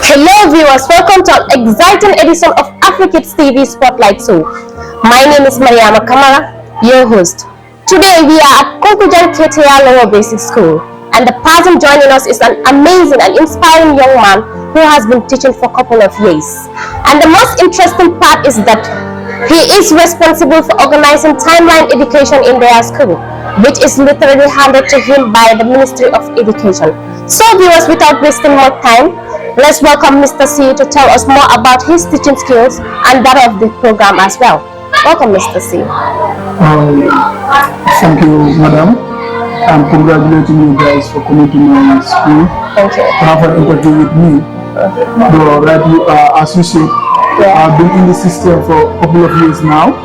Hello viewers, welcome to an exciting edition of AfriKids TV Spotlight Show. My name is Mariama Kamara, your host. Today we are at Kokujan Ketia Lower Basic School, and the person joining us is an amazing and inspiring young man who has been teaching for a couple of years. And the most interesting part is that he is responsible for organizing timeline education in their school, which is literally handed to him by the Ministry of Education. So viewers, without wasting more time, let's welcome Mr. C to tell us more about his teaching skills and that of the program as well. Welcome, Mr. C. Thank you, madam. I'm congratulating you guys for coming to my school. Thank you. To have an interview with me. As you said, I've been in the system for a couple of years now.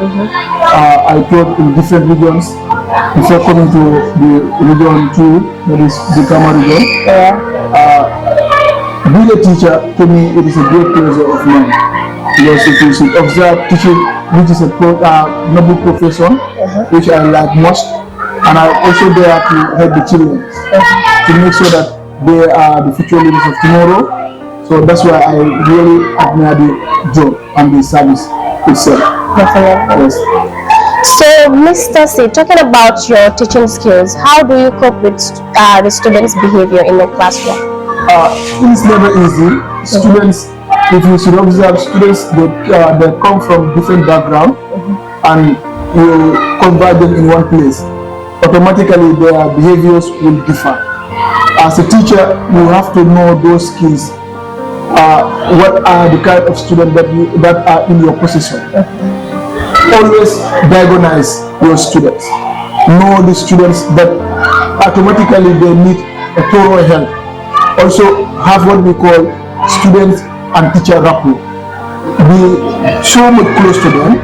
I taught in different regions before coming to the region 2, that is the Kama region. Being a teacher, to me, it is a great pleasure of mine. Because if you should observe teaching, which is a noble profession, which I like most, and I also there to help the children to make sure that they are the future leaders of tomorrow. So that's why I really admire the job and the service itself. Yes. So, Mr. C, talking about your teaching skills, how do you cope with the students' behavior in the classroom? It's never easy. Students, if you should observe students, they come from different background, and you convert them in one place. Automatically, their behaviors will differ. As a teacher, you have to know those skills. What are the kind of students that are in your possession? Always diagnose your students. Know the students that automatically they need a thorough help. Also have what we call student and teacher rapport. Be so much close to them,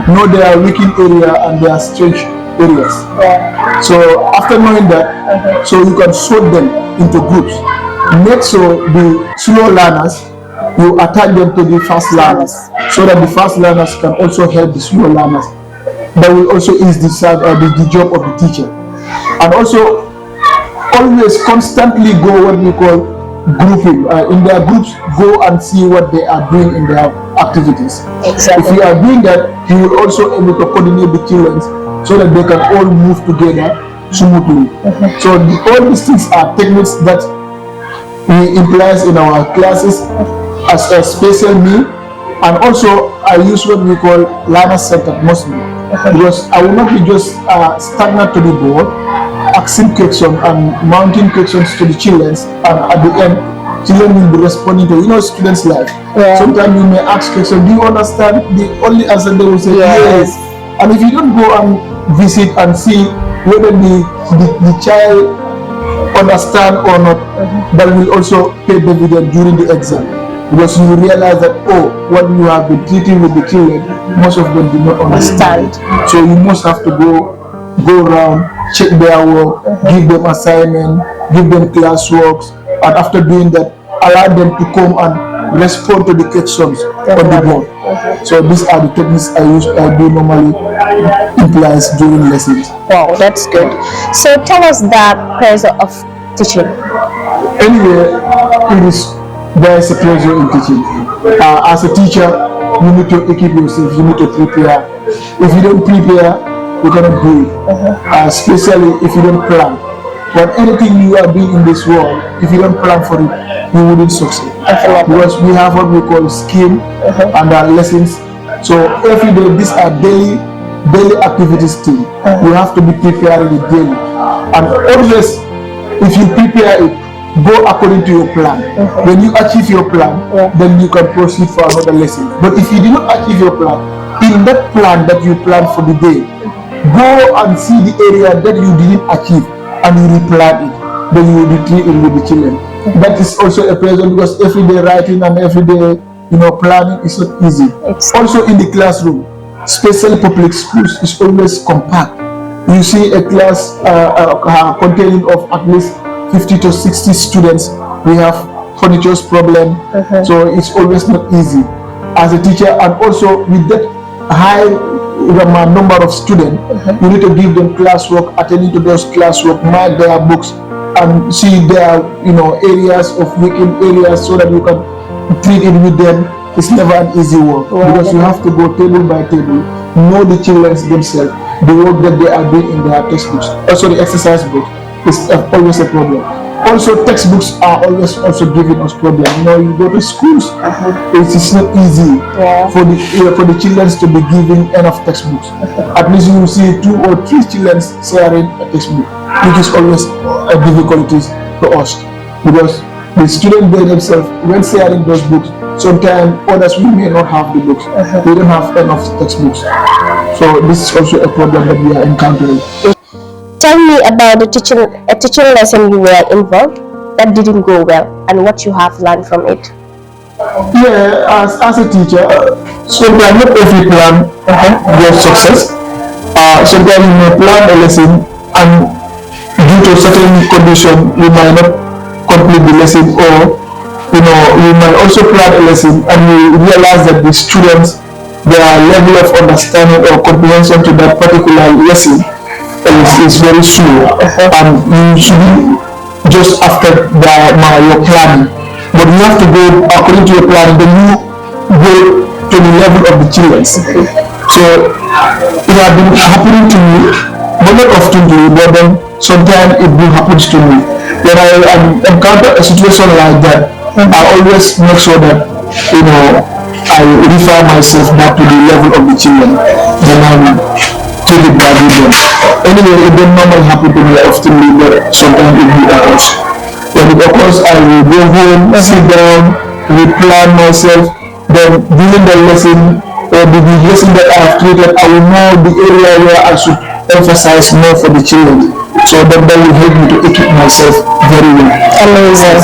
know their weakening area and their strength areas. So after knowing that, so you can sort them into groups. Make sure the slow learners, you attach them to the fast learners, so that the fast learners can also help the slow learners. That will also ease the job of the teacher. And also always constantly go what we call grouping. In their groups, go and see what they are doing in their activities. Exactly. If you are doing that, you will also able to coordinate the children so that they can all move together smoothly. So all these things are techniques that we implement in our classes as a special meal, and also I use what we call learner-centered mostly, because I will not be just stagnant to the board, asking questions and mounting questions to the children, and at the end, children will be responding to, students' life. Sometimes you may ask questions, do you understand? The only answer they will say yes. And if you don't go and visit and see whether the child understand or not, that will also pay dividend during the exam, because you realize that what you have been treating with the children, most of them do not understand. So you must have to go around, check their work, give them assignment, give them classworks, and after doing that, allow them to come and respond to the questions on the board. So these are the techniques I do normally implies during lessons. Wow, that's good. So tell us the pressure of teaching. Anyway, there is a pleasure in teaching. As a teacher, you need to equip yourself, you need to prepare. If you don't prepare, you cannot do it. Especially if you don't plan. But anything you are doing in this world, if you don't plan for it, you wouldn't succeed. Because we have what we call scheme and our lessons. So every day, these are daily activities too. You have to be preparing it daily. And always, if you prepare it, go according to your plan. When you achieve your plan, then you can proceed for another lesson. But if you do not achieve your plan, in that plan that you planned for the day, go and see the area that you didn't achieve and you replan it. Then you will be treating with the children. That is also a pleasure, because every day writing and every day planning is not easy. Also in the classroom, especially public schools, is always compact. You see a class containing of at least 50 to 60 students. We have furniture's problem, so it's always not easy as a teacher. And also with that high number of students, you need to give them classwork, attending to those classwork, mark their books, and see their areas of weakened areas, so that you can treat it with them, it's never an easy work because you have to go table by table, know the children themselves, the work that they are doing in their textbooks. Also, the exercise book is always a problem. Also, textbooks are always also giving us problem. You know, you go to schools, it is not easy for the children to be given enough textbooks. At least you will see 2 or 3 children sharing a textbook, which is always a difficulty to us because the students they themselves, when sharing those books, sometimes others we may not have the books. We don't have enough textbooks. So this is also a problem that we are encountering. Tell me about the teaching lesson you were involved that didn't go well and what you have learned from it. Yeah, as a teacher, sometimes not every plan gives success. Sometimes you may plan a lesson and due to certain condition you might not complete the lesson, or you might also plan a lesson and you realize that the students, their level of understanding or comprehension to that particular lesson is very slow, and you should be just after your planning, but you have to go according to your planning, then you go to the level of the children. So it has been happening to me, but not often to me, but then sometimes it will happen to me. When I encounter a situation like that, I always make sure that I refer myself back to the level of the children, then I will take it back with them. Anyway, it don't normally happen to me often, but sometimes it will occur. When it occurs, I will go home, sit down, replan myself, then during the lesson or the lesson that I have created, I will know the area where I should emphasize more for the children. So that will help me to equip myself very well. Amazing.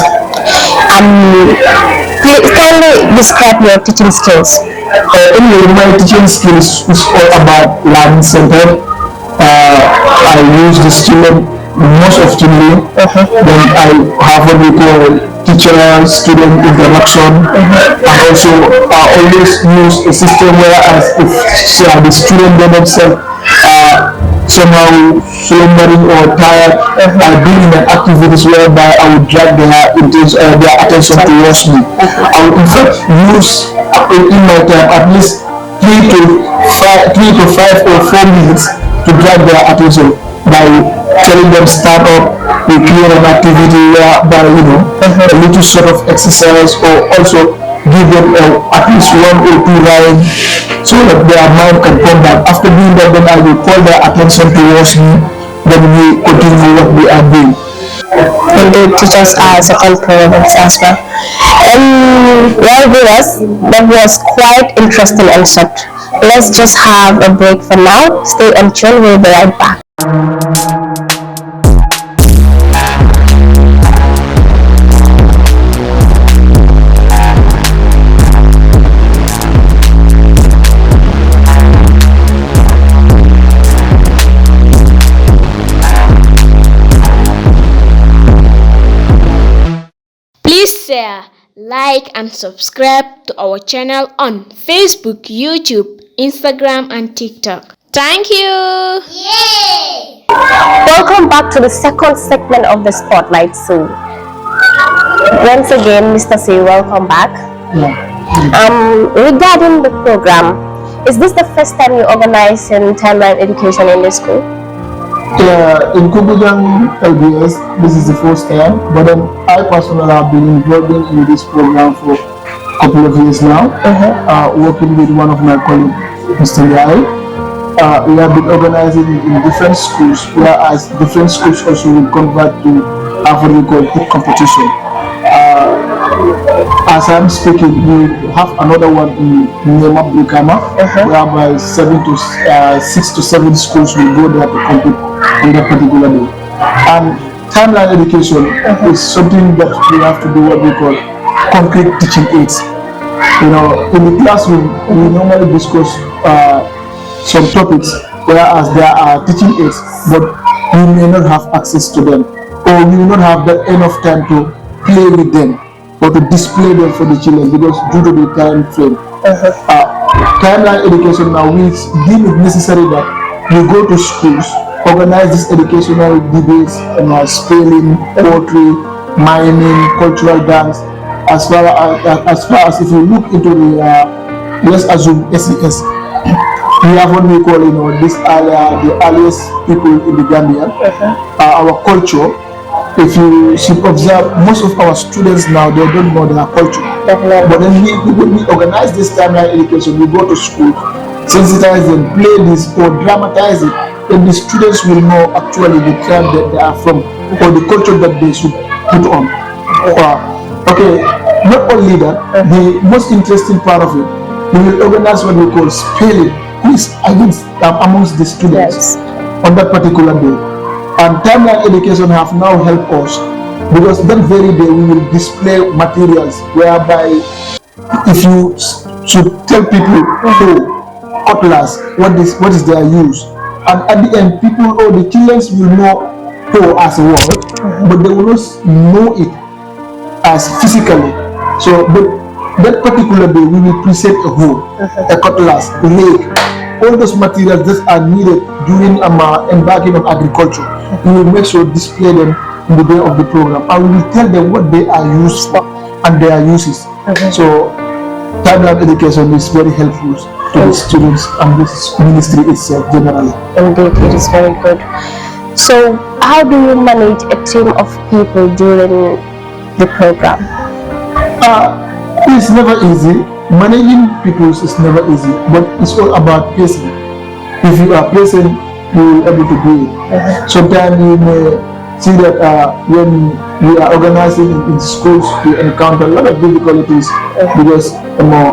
Please kindly describe your teaching skills. Anyway, my teaching skills is all about learning centered. I use the student most often. Then I have what we call teacher-student interaction, and also I always use a system where if the student themselves somehow slumbering or tired, I doing an activities whereby I would drag their attention towards me. I would in fact use in my time at least 3 to 5 or 4 minutes to drag their attention by telling them stand up, we clear an activity whereby a little sort of exercise, or also give them at least 1 or 2 lines so that their mind can come back. After doing that, then I will call their attention towards me, then we continue what we are doing. Indeed, teachers are second parents as well. Well, viewers, that was quite interesting and short. Let's just have a break for now. Stay on tune, we'll be right back. Please share, like and subscribe to our channel on Facebook, YouTube, Instagram and TikTok. Thank you! Yay! Welcome back to the second segment of the Spotlight Show. Once again, Mr. C, welcome back. Regarding the program, is this the first time you organize timeline education in the school? Yeah, in Kubujang LBS, this is the first time, but then I personally have been involved in this program for a couple of years now, working with one of my colleagues, Mr. Yai. We have been organizing in different schools, whereas different schools also will convert to what we call book competition. As I'm speaking, we have another one in Nema Brikama, whereby 6 to 7 schools will go there to compete on that particular day. And timeline education is something that we have to do what we call concrete teaching aids. In the classroom, we normally discuss some topics, whereas there are teaching aids, but we may not have access to them, or we will not have that enough time to play with them or to display them for the children because due to the time frame. Timeline education now, we deem it necessary that we go to schools, organize these educational debates, spelling, poetry, mining, cultural dance, as far as if you look into the, let's assume SES, we have what we call, this area, the earliest people in the Gambia. Our culture, if you should observe, most of our students now, they don't know their culture. But then when we organize this timeline education, we go to school, sensitize them, play this or dramatize it, then the students will know actually the tribe that they are from or the culture that they should put on. Okay, not only that, the most interesting part of it, we will organize what we call spelling quiz against amongst the students on that particular day. And timeline education have now helped us because that very day we will display materials whereby if you should tell people, cutlass, what is their use, and at the end people or the children will know as a word, but they will not know it as physically. So that particular day we will present a hoe, a cutlass, a rake, all those materials that are needed during embarking on agriculture. We will make sure display them in the day of the program, and we will tell them what they are used for and their uses. So timeline education is very helpful to the students and this ministry itself generally. Indeed, it is very good. So how do you manage a team of people during the program? It's never easy. Managing people is never easy, but it's all about pacing. If you are patient, you will be able to do it. Sometimes you may see that when we are organizing in schools, we encounter a lot of difficulties because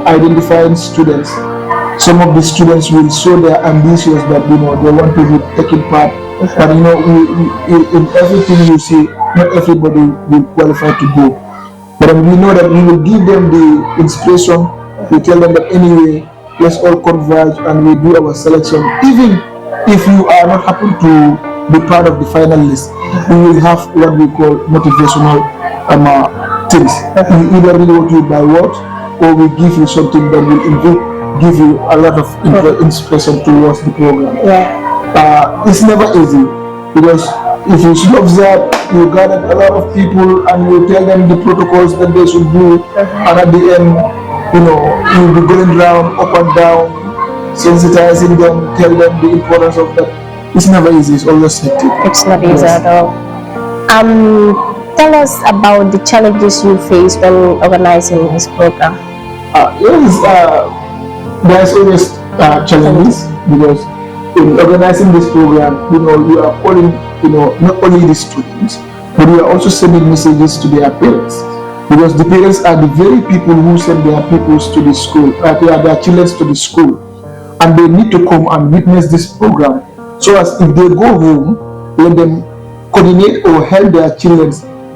identifying students. Some of the students will show their ambitions that they want to be taking part, but in everything you see, not everybody will qualify to go. But we know that we will give them the inspiration. We tell them that anyway, let's all converge and we do our selection. Even if you are not happen to be part of the final list, we will have what we call motivational things. We either reward you by what, or we give you something that will give you a lot of inspiration towards the program. It's never easy because if you should observe, you gather a lot of people and you tell them the protocols that they should do, and at the end, you'll be going around up and down, sensitizing them, tell them the importance of that. It's never easy, it's always hectic. It's not easy at all. Tell us about the challenges you face when organizing this program. There's always challenges because in organizing this program, you are calling, not only the students, but we are also sending messages to their parents. Because the parents are the very people who send their pupils to the school, their children to the school, and they need to come and witness this program. So as if they go home, let them coordinate or help their children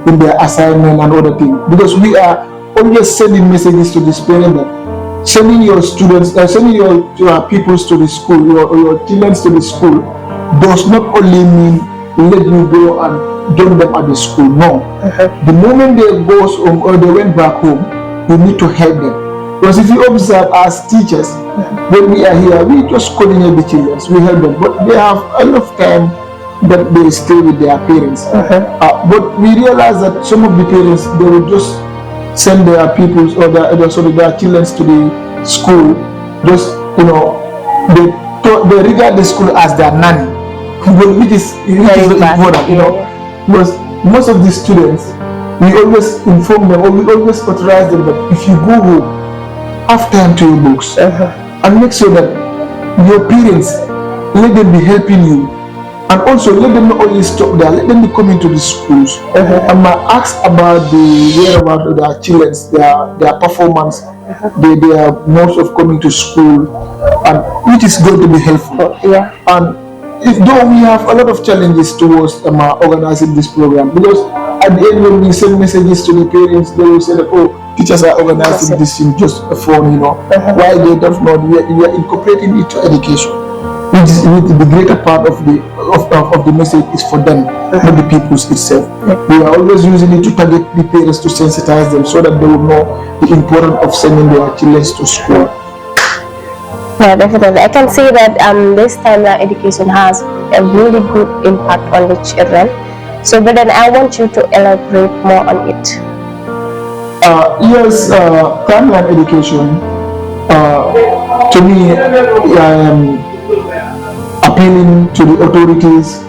in their assignment and other things. Because we are always sending messages to this parent that sending your students, sending your pupils to the school, your children to the school, does not only mean let you go and join them at the school. No. The moment they go home or they went back home, you need to help them. Because if you observe as teachers, when we are here, we just coordinate the children, we help them. But they have a lot of time that they stay with their parents. But we realize that some of the parents, they will just send their pupils or their children to the school. Just they regard the school as their nanny, which is important. Because most of the students, we always inform them or we always authorize them that if you go home, have time to your books and make sure that your parents, let them be helping you, and also let them not only stop there, let them be coming to the schools and ask about the whereabouts of their children, their performance, their modes of coming to school, and which is going to be helpful. And though we have a lot of challenges towards organizing this program, because at the end when we send messages to the parents, they will say that, teachers are organizing this in just a phone, why they don't know we are incorporating it to education, which is the greater part of the message is for them, not the pupils itself. We are always using it to target the parents, to sensitize them so that they will know the importance of sending their children to school. Yeah, definitely. I can see that this timeline education has a really good impact on the children. So, but then I want you to elaborate more on it. Yes, primary education. To me, I am appealing to the authorities.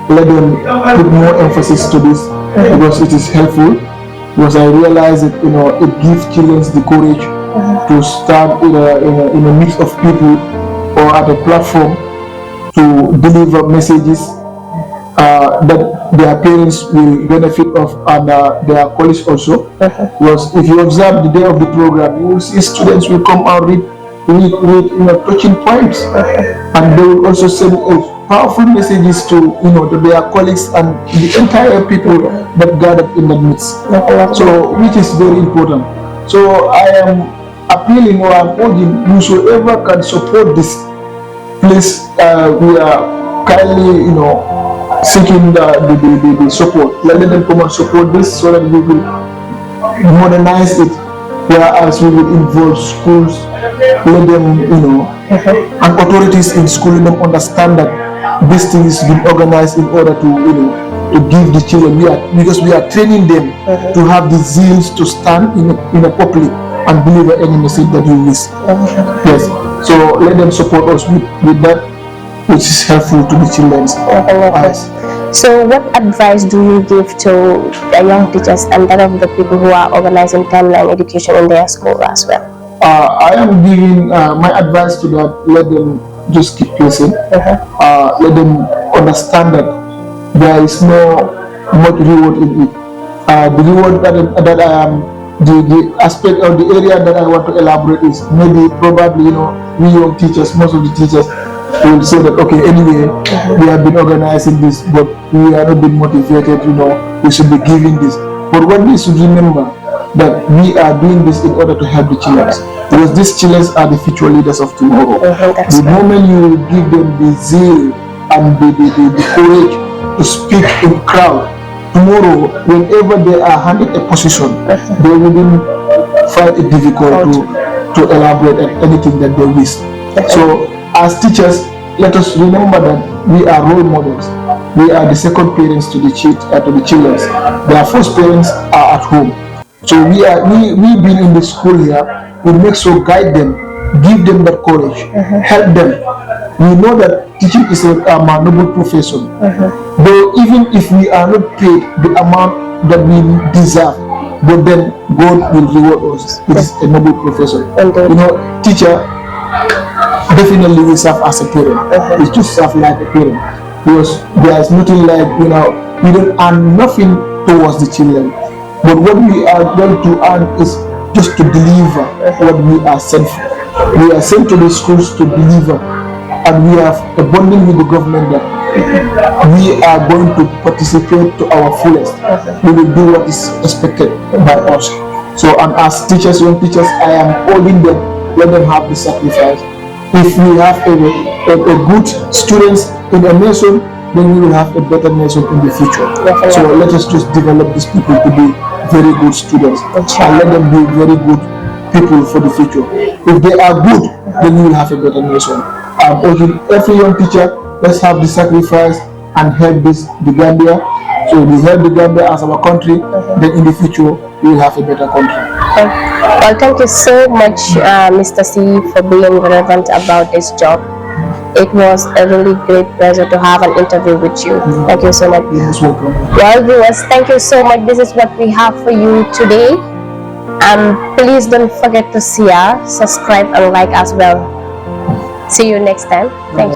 Let them put more emphasis to this because it is helpful. Because I realize that it gives children the courage to start in a mix of people or at a platform to deliver messages that their parents will benefit of and their colleagues also. Because if you observe the day of the program, you will see students will come and read touching poems, and they will also send powerful messages to to their colleagues and the entire people that gathered in that midst. So which is very important. So I am appealing or I'm urging whosoever can support this, please we are kindly seeking the support. Let them come and support this so that we will modernize it, whereas we will involve schools, let them and authorities in school, let them understand that this thing is being organized in order to give the children, because we are training them to have the zeals to stand in a public and deliver any message that you wish. Yes, so let them support us with that, which is helpful to the children's eyes. So what advice do you give to the young teachers and that of the people who are organizing timeline education in their school as well? I am giving my advice to that. Let them just keep pacing. Let them understand that there is no much reward in it. The reward that I am, the aspect or the area that I want to elaborate is maybe probably we young teachers, most of the teachers will say that okay, anyway, we have been organizing this, but we are not being motivated. We should be giving this. But what we should remember that we are doing this in order to help the children, because these children are the future leaders of tomorrow. The moment you give them the zeal and the courage to speak in crowd, tomorrow, whenever they are handed a position, they wouldn't find it difficult to elaborate at anything that they wish. So, as teachers, let us remember that we are role models. We are the second parents to the children. Their first parents are at home. So we being in the school here, we make sure guide them, give them that courage, help them. We know that teaching is a noble profession. Though even if we are not paid the amount that we deserve, but then God will reward us. It is a noble profession. Teacher definitely will serve as a parent. It's just serve like a parent, because there is nothing like we don't earn nothing towards the children, but what we are going to earn is just to deliver what we are sent for. We are sent to the schools to deliver, and we have a bonding with the government that we are going to participate to our fullest. We will do what is expected by us. So, and as teachers, young teachers, I am holding them. Let them have the sacrifice. If we have a good students in a nation, then we will have a better nation in the future. So let us just develop these people to be very good students and let them be very good people for the future. If they are good, then we will have a better nation. I'm urging every young teacher, let's have the sacrifice and help the Gambia. So we help the Gambia as our country, then in the future we will have a better country. Well, thank you so much, Mr. C, for being relevant about this job. It was a really great pleasure to have an interview with you. Thank you so much. Yes, welcome. Well, viewers, thank you so much. This is what we have for you today. Please don't forget to share, subscribe, and like as well. See you next time. Thank you.